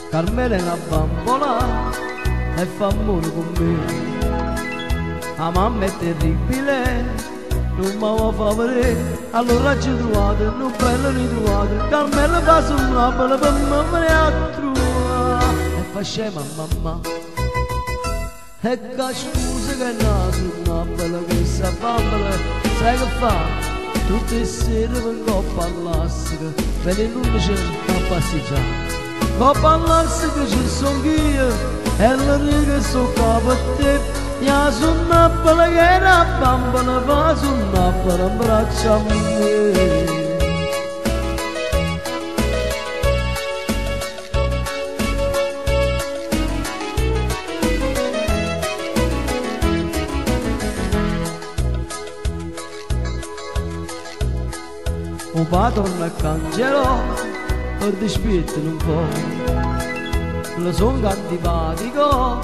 Carmela è una bambola e fa amore con me. La mamma è terribile, non mi va a fa vedere. Allora ci trovate, non bello ritrovate. Carmela fa sul Napoli per me venire a trovare. E fa scema mamma, e che scusa che è nato sul Napoli, che sta bambola, sai che fa? Tutte le sere vengo a parlarsi, venendo non c'è a passeggiare. Ma parlarsi che ci sono io, e la riga so capo a te. Io sono Napoli che è una bambola, va sul Napoli in braccio a me. Un padrone a cancelò per dispetto un po'. Lo son antipatico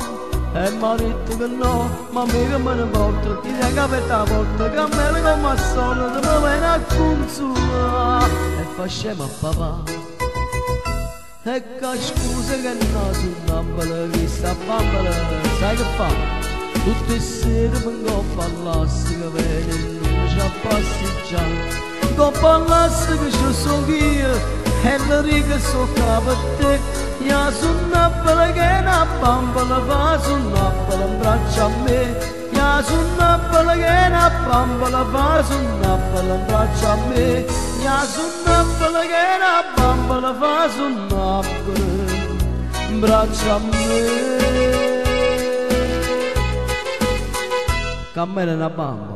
e mi ha detto che no, ma mica me ne porto. Ti tengo aperta la porta, che me ne come al solito mi viene a consolare. E fa scemo a papà, e che scusa che no sul Napoli, che sta bambola, sai che fa? Tutte le sere vengo a parlarsi, che viene non c'è a passeggiare. Con parlarsi che ci sono io, e la riga so capo a te. Io sono Napoli che è una bambola, va sul Napoli in braccio a me. Io sono Napoli che è una bambola, va sul Napoli in braccio a me. Io sono Napoli che è una bambola, va sul Napoli in braccio a me. Carmela è una bambola.